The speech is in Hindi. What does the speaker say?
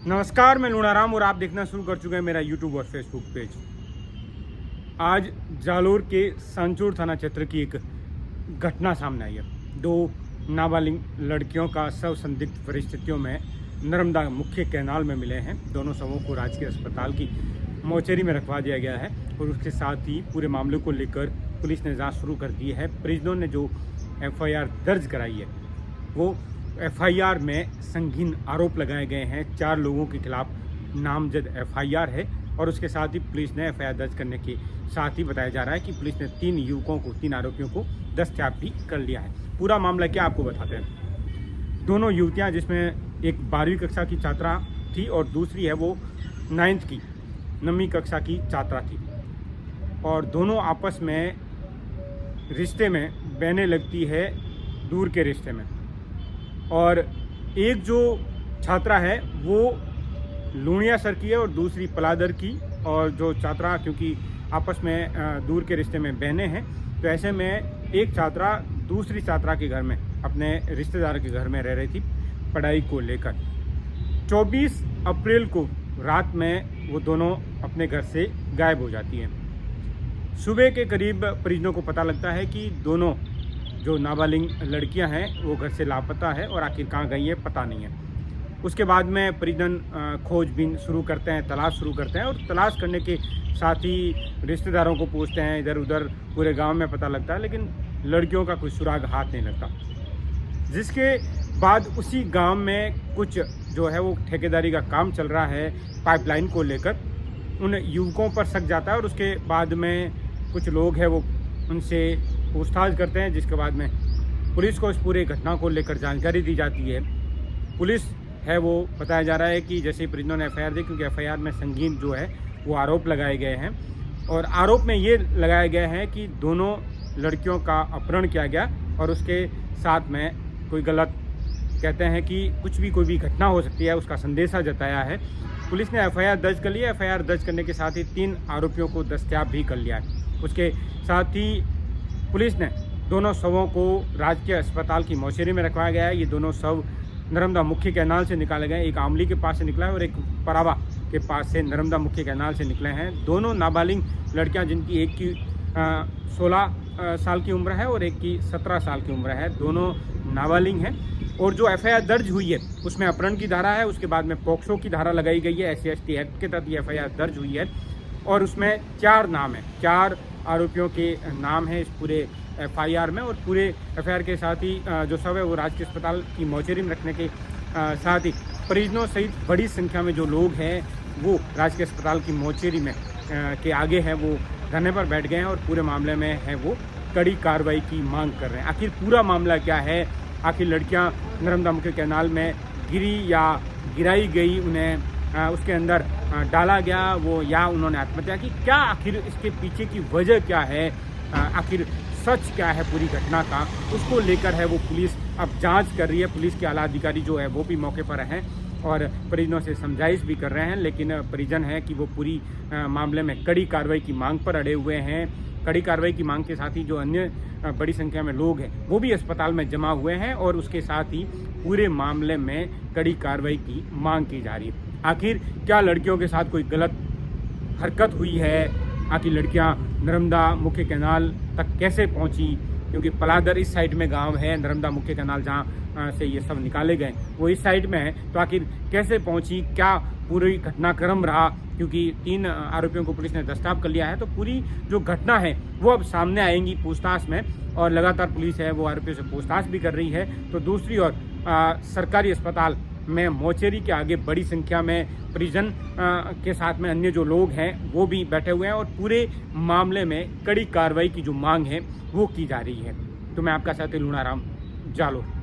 नमस्कार, मैं लूणाराम और आप देखना शुरू कर चुके हैं मेरा यूट्यूब और फेसबुक पेज। आज जालोर के सांचौर थाना क्षेत्र की एक घटना सामने आई है। दो नाबालिग लड़कियों का शव संदिग्ध परिस्थितियों में नर्मदा मुख्य कैनाल में मिले हैं। दोनों शवों को राजकीय अस्पताल की मोर्चरी में रखवा दिया गया है और उसके साथ ही पूरे मामले को लेकर पुलिस ने जांच शुरू कर दी है। परिजनों ने जो FIR दर्ज कराई है वो FIR में संगीन आरोप लगाए गए हैं। 4 लोगों के खिलाफ नामजद FIR है और उसके साथ ही पुलिस ने FIR दर्ज करने के साथ ही बताया जा रहा है कि पुलिस ने 3 आरोपियों को दस्तयाब भी कर लिया है। पूरा मामला क्या आपको बताते हैं। दोनों युवतियां, जिसमें एक 12वीं कक्षा की छात्रा थी और दूसरी है वो 9वीं कक्षा की छात्रा थी, और दोनों आपस में रिश्ते में बहने लगती है, दूर के रिश्ते में। और एक जो छात्रा है वो लूणिया सर की है और दूसरी पलादर की, और जो छात्रा क्योंकि आपस में दूर के रिश्ते में बहने हैं, तो ऐसे में एक छात्रा दूसरी छात्रा के घर में अपने रिश्तेदार के घर में रह रही थी पढ़ाई को लेकर। 24 अप्रैल को रात में वो दोनों अपने घर से गायब हो जाती हैं। सुबह के करीब परिजनों को पता लगता है कि दोनों जो नाबालिग लड़कियां हैं वो घर से लापता है और आखिर कहाँ गई है पता नहीं है। उसके बाद में परिजन खोजबीन शुरू करते हैं, तलाश शुरू करते हैं, और तलाश करने के साथ ही रिश्तेदारों को पूछते हैं, इधर उधर पूरे गांव में पता लगता है, लेकिन लड़कियों का कोई सुराग हाथ नहीं लगता। जिसके बाद उसी गांव में कुछ जो है वो ठेकेदारी का काम चल रहा है पाइपलाइन को लेकर, उन युवकों पर शक जाता है और उसके बाद में कुछ लोग हैं वो उनसे पूछताछ करते हैं, जिसके बाद में पुलिस को इस पूरे घटना को लेकर जानकारी दी जाती है। पुलिस है वो बताया जा रहा है कि जैसे ही परिजनों ने FIR दी, क्योंकि FIR में संगीन जो है वो आरोप लगाए गए हैं, और आरोप में ये लगाया गया है कि दोनों लड़कियों का अपहरण किया गया और उसके साथ में कोई गलत कहते हैं कि कुछ भी कोई भी घटना हो सकती है उसका संदेशा जताया है। पुलिस ने FIR दर्ज कर लिया। FIR दर्ज करने के साथ ही 3 आरोपियों को दस्तयाब भी कर लिया है। उसके साथ ही पुलिस ने दोनों शवों को राजकीय अस्पताल की मोर्चरी में रखवाया गया है। ये दोनों शव नर्मदा मुख्य कैनाल से निकाले गए। एक आमली के पास से निकला है और एक परावा के पास से नर्मदा मुख्य कैनाल से निकले हैं। दोनों नाबालिग लड़कियां, जिनकी एक की 16 साल की उम्र है और एक की 17 साल की उम्र है, दोनों नाबालिग हैं। और जो FIR दर्ज हुई है उसमें अपहरण की धारा है, उसके बाद में पोक्सो की धारा लगाई गई है। SC/ST एक्ट के तहत ये FIR दर्ज हुई है और उसमें 4 नाम है, 4 आरोपियों के नाम है इस पूरे FIR में। और पूरे FIR के साथ ही जो शव है वो राजकीय अस्पताल की मोर्चरी में रखने के साथ ही परिजनों सहित बड़ी संख्या में जो लोग हैं वो राजकीय अस्पताल की मोर्चरी में के आगे हैं, वो धरने पर बैठ गए हैं और पूरे मामले में है वो कड़ी कार्रवाई की मांग कर रहे हैं। आखिर पूरा मामला क्या है, आखिर लड़कियां नर्मदा मुख्य कैनाल में गिरी या गिराई गई, उन्हें उसके अंदर डाला गया वो, या उन्होंने आत्महत्या की, क्या आखिर इसके पीछे की वजह क्या है, आखिर सच क्या है पूरी घटना का, उसको लेकर है वो पुलिस अब जांच कर रही है। पुलिस के आला अधिकारी जो है वो भी मौके पर हैं और परिजनों से समझाइश भी कर रहे हैं, लेकिन परिजन है कि वो पूरी मामले में कड़ी कार्रवाई की मांग पर अड़े हुए हैं। कड़ी कार्रवाई की मांग के साथ ही जो अन्य बड़ी संख्या में लोग हैं वो भी अस्पताल में जमा हुए हैं और उसके साथ ही पूरे मामले में कड़ी कार्रवाई की मांग की जा रही है। आखिर क्या लड़कियों के साथ कोई गलत हरकत हुई है, आखिर लड़कियां नर्मदा मुख्य कैनाल तक कैसे पहुंची, क्योंकि पलादर इस साइड में गांव है, नर्मदा मुख्य कैनाल जहां से ये सब निकाले गए वो इस साइड में है, तो आखिर कैसे पहुंची, क्या पूरी घटनाक्रम रहा, क्योंकि 3 आरोपियों को पुलिस ने दस्तयाब कर लिया है। तो पूरी जो घटना है वो अब सामने आएंगी पूछताछ में, और लगातार पुलिस है वो आरोपियों से पूछताछ भी कर रही है। तो दूसरी ओर सरकारी अस्पताल में मोर्चरी के आगे बड़ी संख्या में परिजन के साथ में अन्य जो लोग हैं वो भी बैठे हुए हैं और पूरे मामले में कड़ी कार्रवाई की जो मांग है वो की जा रही है। तो मैं आपका साथी लूणाराम, जालोर।